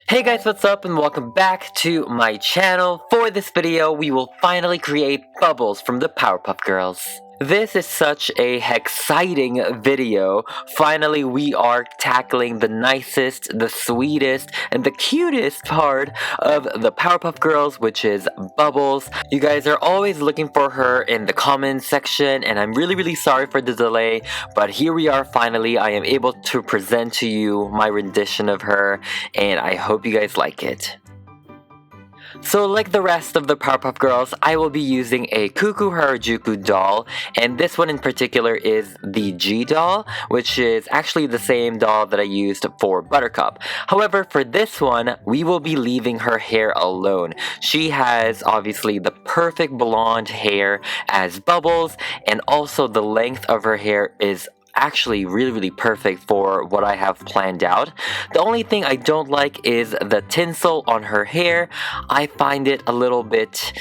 Hey guys, what's up and welcome back to my channel. For this video, we will finally create bubbles from the Powerpuff Girls. This is such a exciting video. Finally, we are tackling the nicest, the sweetest, and the cutest part of the Powerpuff Girls, which is Bubbles. You guys are always looking for her in the comments section, and I'm really sorry for the delay, but here we are finally. I am able to present to you my rendition of her, and I hope you guys like it. So like the rest of the Powerpuff Girls, I will be using a Cuckoo Harajuku doll, and this one in particular is the G doll, which is actually the same doll that I used for Buttercup. However, for this one, we will be leaving her hair alone. She has obviously the perfect blonde hair as Bubbles, and also the length of her hair is actually really perfect for what I have planned out. The only thing I don't like is the tinsel on her hair. I find it a little bit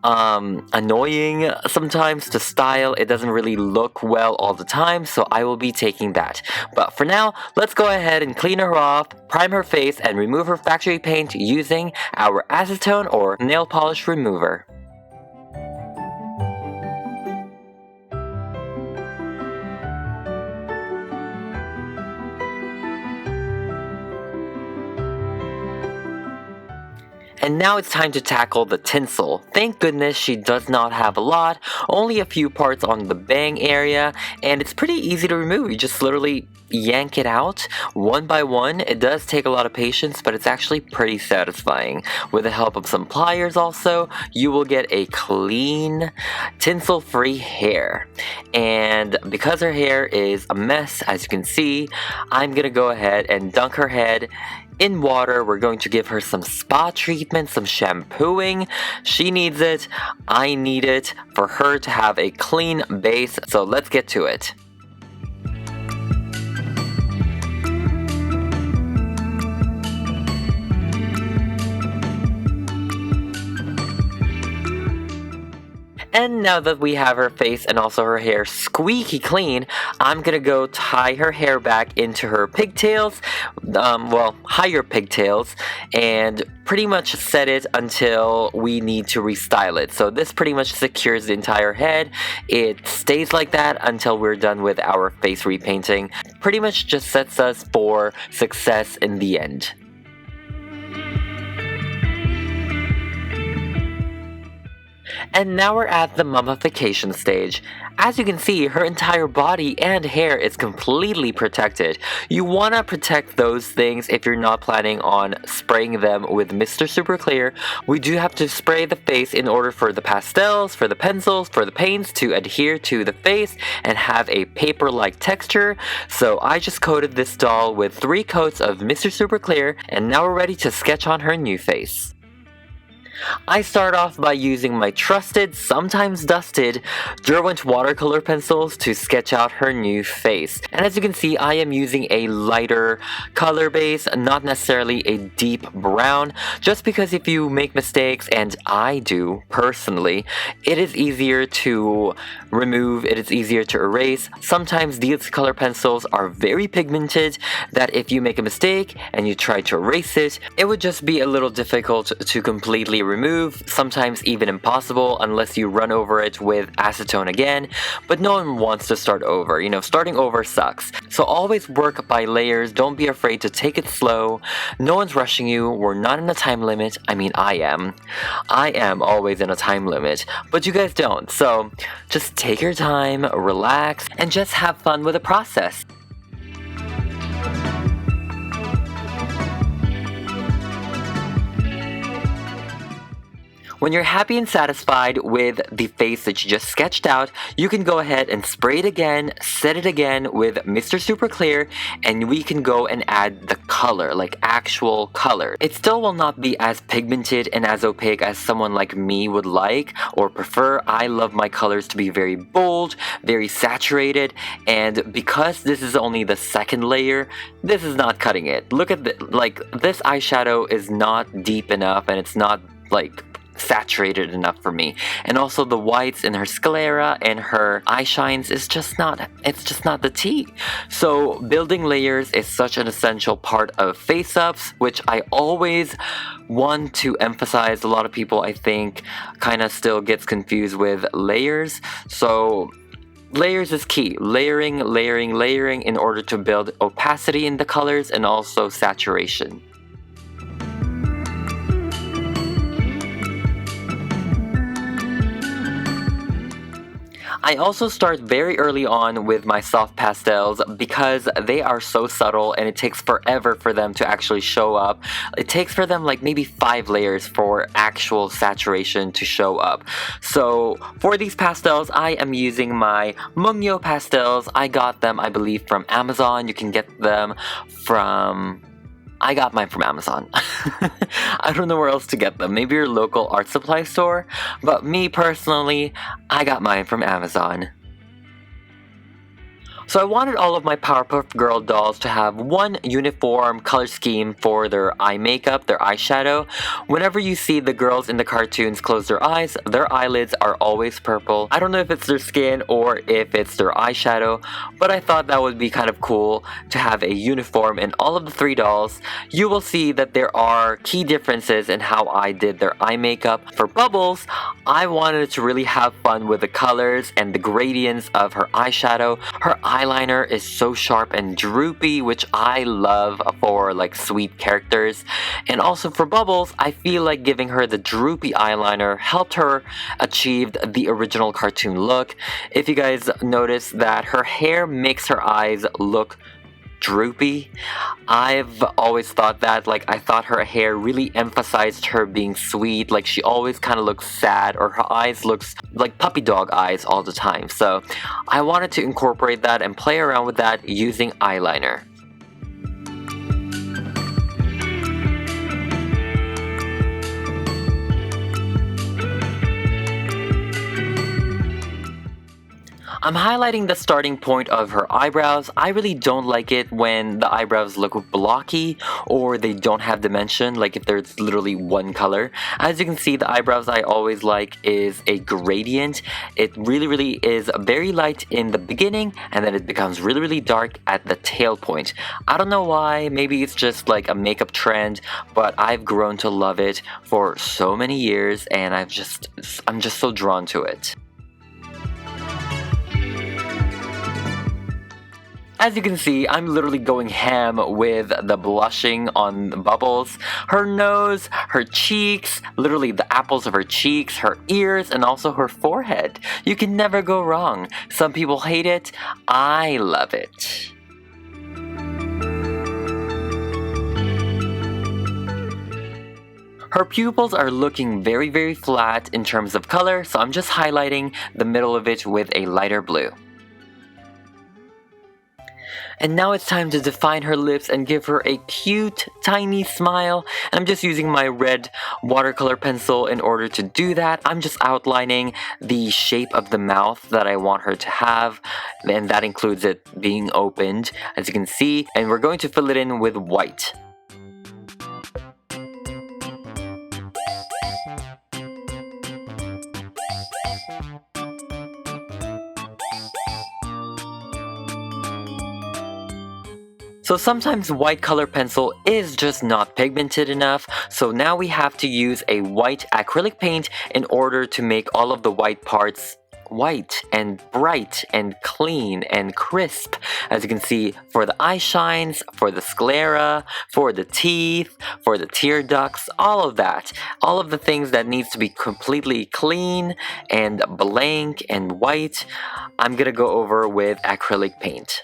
annoying sometimes to style. It doesn't really look well all the time, so I will be taking that. But for now, let's go ahead and clean her off, prime her face, and remove her factory paint using our acetone or nail polish remover. And now it's time to tackle the tinsel. Thank goodness she does not have a lot, only a few parts on the bang area, and it's pretty easy to remove. You just literally yank it out one by one. It does take a lot of patience, but it's actually pretty satisfying. With the help of some pliers also, you will get a clean, tinsel-free hair. And because her hair is a mess, as you can see, I'm gonna go ahead and dunk her head in water. We're going to give her some spa treatment, some shampooing. She needs it, I need it, for her to have a clean base, so let's get to it. And now that we have her face and also her hair squeaky clean, I'm gonna go tie her hair back into her pigtails, well, higher pigtails, and pretty much set it until we need to restyle it. So this pretty much secures the entire head. It stays like that until we're done with our face repainting. Pretty much just sets us for success in the end. And now we're at the mummification stage. As you can see, her entire body and hair is completely protected. You want to protect those things if you're not planning on spraying them with Mr. Super Clear. We do have to spray the face in order for the pastels, for the pencils, for the paints to adhere to the face and have a paper-like texture. So I just coated this doll with 3 coats of Mr. Super Clear, and now we're ready to sketch on her new face. I start off by using my trusted, sometimes dusted, Derwent watercolor pencils to sketch out her new face. And as you can see, I am using a lighter color base, not necessarily a deep brown, just because if you make mistakes, and I do personally, it is easier to remove, it is easier to erase. Sometimes these color pencils are very pigmented that if you make a mistake and you try to erase it, it would just be a little difficult to completely remove, sometimes even impossible unless you run over it with acetone again, but no one wants to start over. You know, starting over sucks. So always work by layers, don't be afraid to take it slow. No one's rushing you, we're not in a time limit. I mean, I am. I am always in a time limit, but you guys don't. So just take your time, relax, and just have fun with the process. When you're happy and satisfied with the face that you just sketched out, you can go ahead and spray it again, set it again with Mr. Super Clear, and we can go and add the color, like actual color. It still will not be as pigmented and as opaque as someone like me would like or prefer. I love my colors to be very bold, very saturated, and because this is only the second layer, this is not cutting it. Look at this eyeshadow is not deep enough, and it's not like saturated enough for me. And also the whites in her sclera and her eye shines is just not the tea. So building layers is such an essential part of face-ups, which I always want to emphasize. A lot of people, I think, kind of still gets confused with layers. So layers is key. Layering in order to build opacity in the colors and also saturation. I also start very early on with my soft pastels because they are so subtle and it takes forever for them to actually show up. It takes for them like maybe 5 layers for actual saturation to show up. So for these pastels, I am using my Mungyo pastels. I got them, I believe, from Amazon. You can get them from... I got mine from Amazon. I don't know where else to get them. Maybe your local art supply store. But me personally, I got mine from Amazon. So I wanted all of my Powerpuff Girl dolls to have one uniform color scheme for their eye makeup, their eyeshadow. Whenever you see the girls in the cartoons close their eyes, their eyelids are always purple. I don't know if it's their skin or if it's their eyeshadow, but I thought that would be kind of cool to have a uniform in all of the 3 dolls. You will see that there are key differences in how I did their eye makeup. For Bubbles, I wanted to really have fun with the colors and the gradients of her eyeshadow. Her eyeliner is so sharp and droopy, which I love for like sweet characters. And also for Bubbles, I feel like giving her the droopy eyeliner helped her achieve the original cartoon look. If you guys notice that her hair makes her eyes look droopy. I've always thought that, like, I thought her hair really emphasized her being sweet. Like, she always kind of looks sad, or her eyes looks like puppy dog eyes all the time. So I wanted to incorporate that and play around with that using eyeliner. I'm highlighting the starting point of her eyebrows. I really don't like it when the eyebrows look blocky or they don't have dimension, like if there's literally one color. As you can see, the eyebrows I always like is a gradient. It really is very light in the beginning and then it becomes really dark at the tail point. I don't know why, maybe it's just like a makeup trend, but I've grown to love it for so many years and I'm just so drawn to it. As you can see, I'm literally going ham with the blushing on Bubbles. Her nose, her cheeks, literally the apples of her cheeks, her ears, and also her forehead. You can never go wrong. Some people hate it. I love it. Her pupils are looking very flat in terms of color, so I'm just highlighting the middle of it with a lighter blue. And now it's time to define her lips and give her a cute, tiny smile. I'm just using my red watercolor pencil in order to do that. I'm just outlining the shape of the mouth that I want her to have, and that includes it being opened, as you can see. And we're going to fill it in with white. So sometimes white color pencil is just not pigmented enough, so now we have to use a white acrylic paint in order to make all of the white parts white and bright and clean and crisp. As you can see, for the eye shines, for the sclera, for the teeth, for the tear ducts, all of that. All of the things that needs to be completely clean and blank and white, I'm gonna go over with acrylic paint.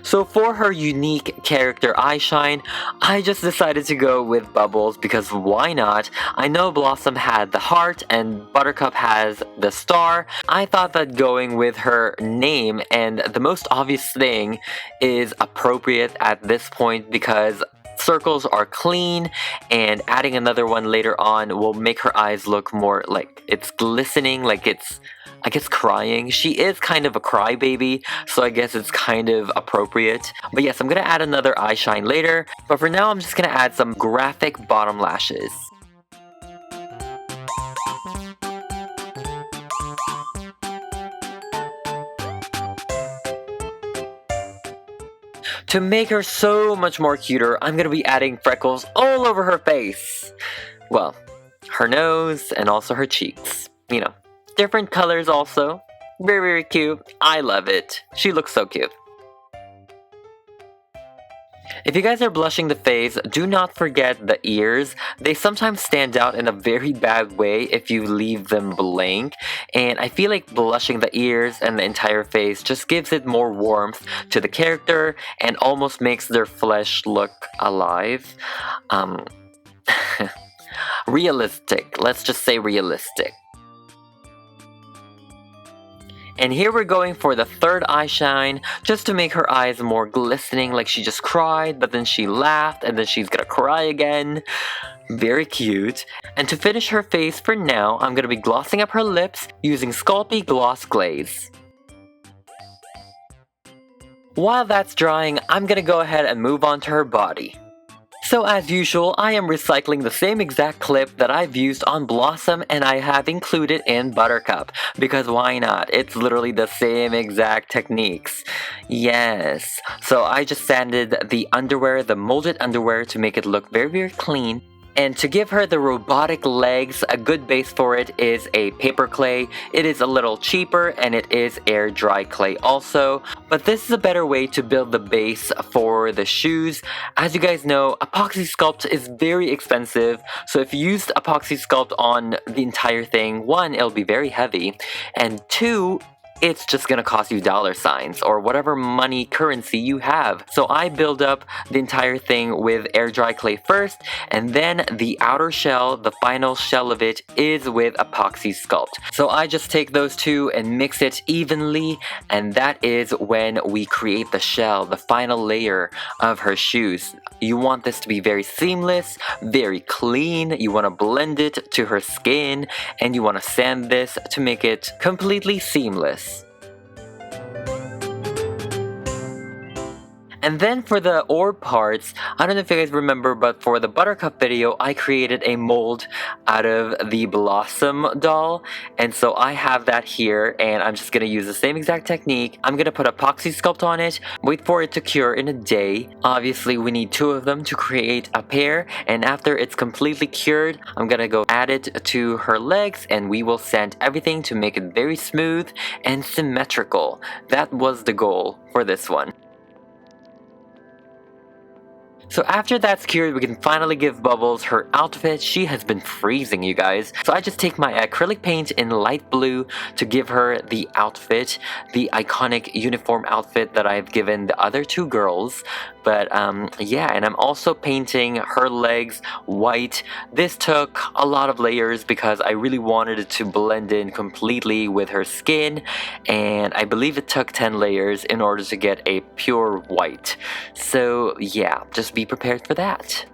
So for her unique character eye shine, I just decided to go with Bubbles because why not? I know Blossom had the heart and Buttercup has the star. I thought that going with her name and the most obvious thing is appropriate at this point because circles are clean and adding another one later on will make her eyes look more like it's glistening, like it's I guess crying. She is kind of a crybaby, so I guess it's kind of appropriate. But yes, I'm gonna add another eye shine later, but for now I'm just gonna add some graphic bottom lashes. To make her so much more cuter, I'm gonna be adding freckles all over her face. Well, her nose and also her cheeks. You know, different colors also. Very, very cute. I love it. She looks so cute. If you guys are blushing the face, do not forget the ears. They sometimes stand out in a very bad way if you leave them blank, and I feel like blushing the ears and the entire face just gives it more warmth to the character and almost makes their flesh look alive. Realistic. Let's just say realistic. And here we're going for the third eye shine, just to make her eyes more glistening, like she just cried, but then she laughed, and then she's gonna cry again. Very cute. And to finish her face for now, I'm gonna be glossing up her lips using Sculpey Gloss Glaze. While that's drying, I'm gonna go ahead and move on to her body. So as usual, I am recycling the same exact clip that I've used on Blossom and I have included in Buttercup, because why not? It's literally the same exact techniques. Yes. So I just sanded the underwear, the molded underwear, to make it look very, very clean. And to give her the robotic legs, a good base for it is a paper clay. It is a little cheaper and it is air dry clay also. But this is a better way to build the base for the shoes. As you guys know, epoxy sculpt is very expensive. So if you used epoxy sculpt on the entire thing, one, it'll be very heavy. And two, it's just gonna cost you $signs or whatever money currency you have. So I build up the entire thing with air dry clay first, and then the outer shell, the final shell of it, is with epoxy sculpt. So I just take those two and mix it evenly, and that is when we create the shell, the final layer of her shoes. You want this to be very seamless, very clean. You want to blend it to her skin, and you want to sand this to make it completely seamless. And then for the orb parts, I don't know if you guys remember, but for the Buttercup video, I created a mold out of the Blossom doll. And so I have that here, and I'm just gonna use the same exact technique. I'm gonna put epoxy sculpt on it, wait for it to cure in a day. Obviously, we need 2 of them to create a pair. And after it's completely cured, I'm gonna go add it to her legs, and we will sand everything to make it very smooth and symmetrical. That was the goal for this one. So after that's cured, we can finally give Bubbles her outfit. She has been freezing, you guys. So I just take my acrylic paint in light blue to give her the outfit, the iconic uniform outfit that I've given the other 2 girls. But yeah, and I'm also painting her legs white. This took a lot of layers because I really wanted it to blend in completely with her skin, and I believe it took 10 layers in order to get a pure white. So yeah, just be prepared for that.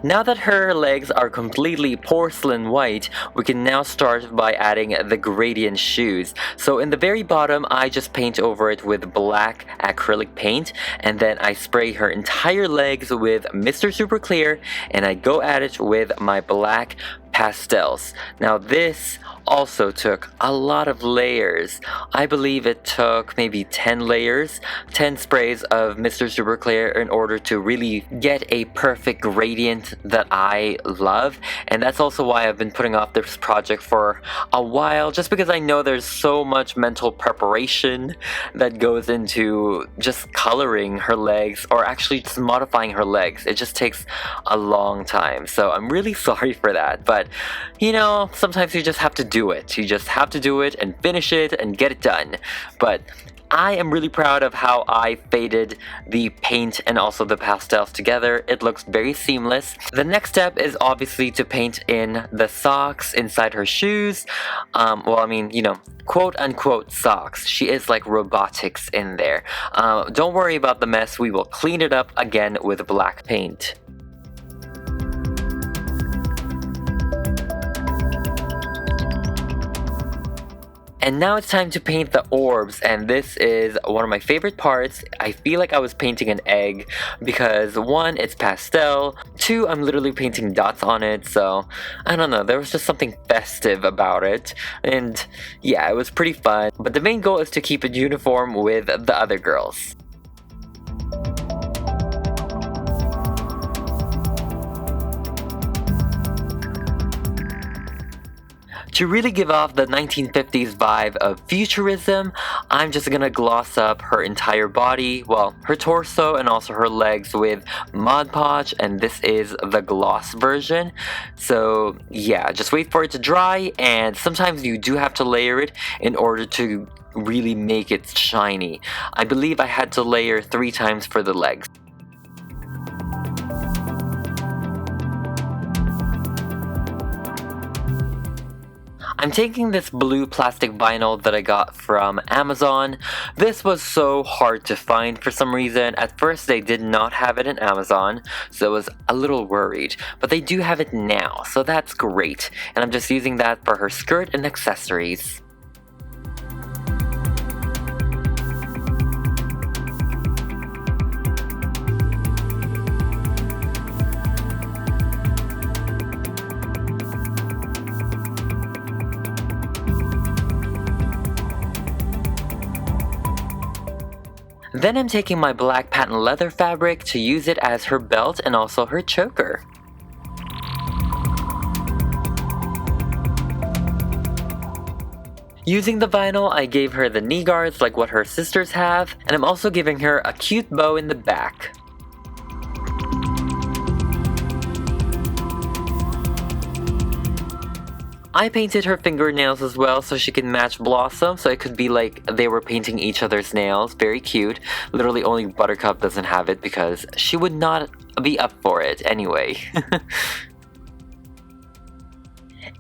Now that her legs are completely porcelain white, we can now start by adding the gradient shoes. So in the very bottom, I just paint over it with black acrylic paint, and then I spray her entire legs with Mr. Super Clear, and I go at it with my black pastels. Now this also took a lot of layers. I believe it took maybe 10 layers, 10 sprays of Mr. Super Clear in order to really get a perfect gradient that I love. And that's also why I've been putting off this project for a while, just because I know there's so much mental preparation that goes into just coloring her legs, or actually just modifying her legs. It just takes a long time. So I'm really sorry for that, but but you know, sometimes you just have to do it. You just have to do it and finish it and get it done. But I am really proud of how I faded the paint and also the pastels together. It looks very seamless. The next step is obviously to paint in the socks inside her shoes. Well, I mean, you know, quote unquote socks. She is like robotics in there. Don't worry about the mess. We will clean it up again with black paint. And now it's time to paint the orbs, and this is one of my favorite parts. I feel like I was painting an egg because 1, it's pastel, 2, I'm literally painting dots on it, so I don't know, there was just something festive about it, and yeah, it was pretty fun. But the main goal is to keep it uniform with the other girls. To really give off the 1950s vibe of futurism, I'm just gonna gloss up her entire body, well, her torso and also her legs with Mod Podge, and this is the gloss version. So yeah, just wait for it to dry, and sometimes you do have to layer it in order to really make it shiny. I believe I had to layer 3 times for the legs. I'm taking this blue plastic vinyl that I got from Amazon. This was so hard to find for some reason. At first they did not have it in Amazon, so I was a little worried. But they do have it now, so that's great. And I'm just using that for her skirt and accessories. Then I'm taking my black patent leather fabric to use it as her belt and also her choker. Using the vinyl, I gave her the knee guards like what her sisters have, and I'm also giving her a cute bow in the back. I painted her fingernails as well so she can match Blossom, so it could be like they were painting each other's nails. Very cute. Literally only Buttercup doesn't have it because she would not be up for it anyway.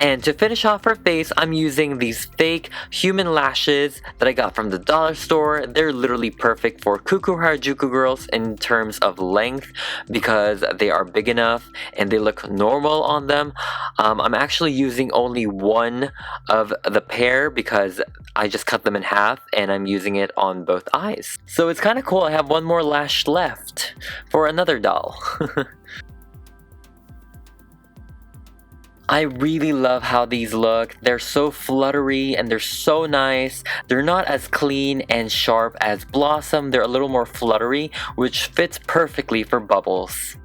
And to finish off her face, I'm using these fake human lashes that I got from the dollar store. They're literally perfect for Cuckoo Harajuku girls in terms of length because they are big enough and they look normal on them. I'm actually using only one of the pair because I just cut them in half and I'm using it on both eyes. So it's kind of cool. I have one more lash left for another doll. I really love how these look. They're so fluttery and they're so nice. They're not as clean and sharp as Blossom. They're a little more fluttery, which fits perfectly for Bubbles.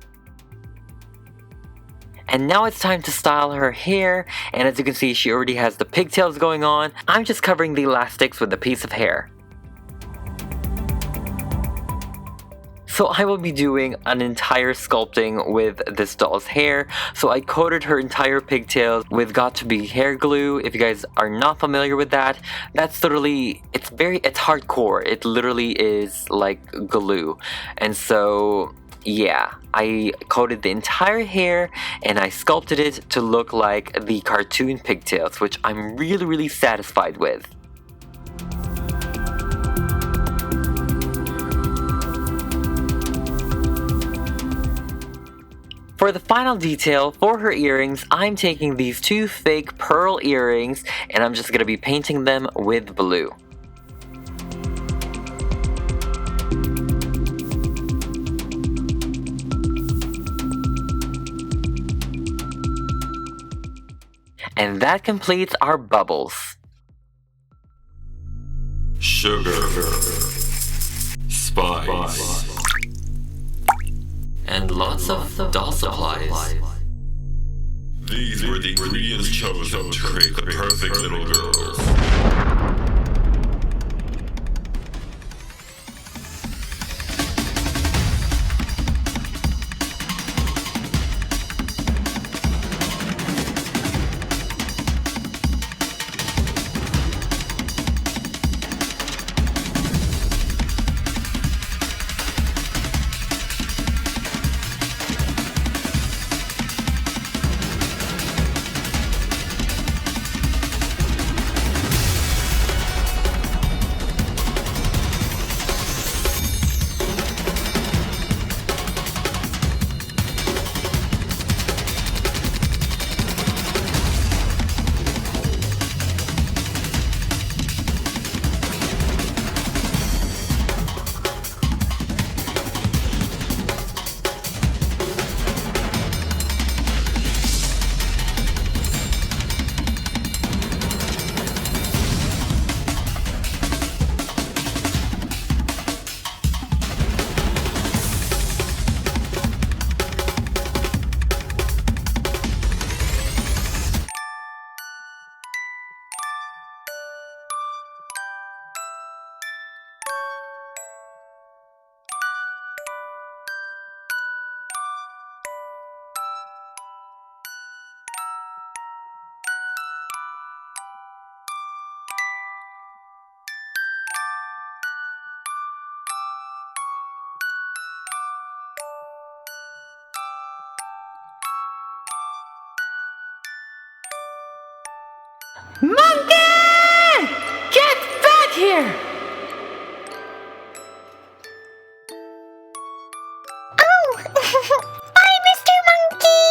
And now it's time to style her hair, and as you can see, she already has the pigtails going on. I'm just covering the elastics with a piece of hair. So I will be doing an entire sculpting with this doll's hair. So I coated her entire pigtails with Got2b hair glue. If you guys are not familiar with that, that's literally, it's hardcore. It literally is like glue. And so yeah, I coated the entire hair and I sculpted it to look like the cartoon pigtails, which I'm really satisfied with. For the final detail, for her earrings, I'm taking these 2 fake pearl earrings and I'm just going to be painting them with blue. And that completes our bubbles. Sugar, spice, and lots of doll supplies. these were the ingredients chosen to create the perfect little girls. Monkey! Get back here! Oh! Bye, Mr. Monkey!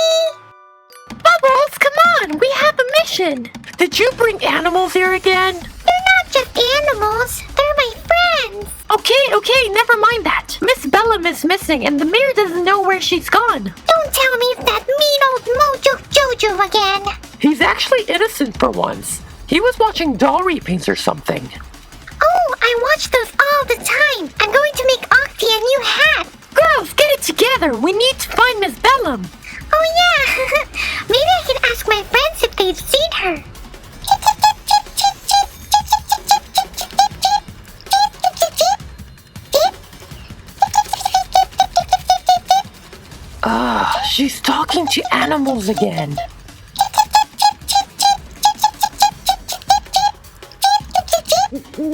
Bubbles, come on! We have a mission! Did you bring animals here again? They're not just animals, they're my friends! Okay, never mind that. Miss Bellum is missing and the mayor doesn't know where she's gone. Don't tell me it's that mean old Mojo Jojo again! He's actually innocent for once. He was watching doll repaints or something. Oh, I watch those all the time! I'm going to make Octi a new hat! Girls, get it together! We need to find Miss Bellum! Oh yeah! Maybe I can ask my friends if they've seen her. She's talking to animals again. Girls,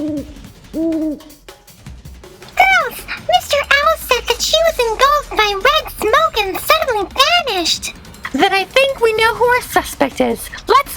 Mr. Owl said that she was engulfed by red smoke and suddenly vanished. Then I think we know who our suspect is. Let's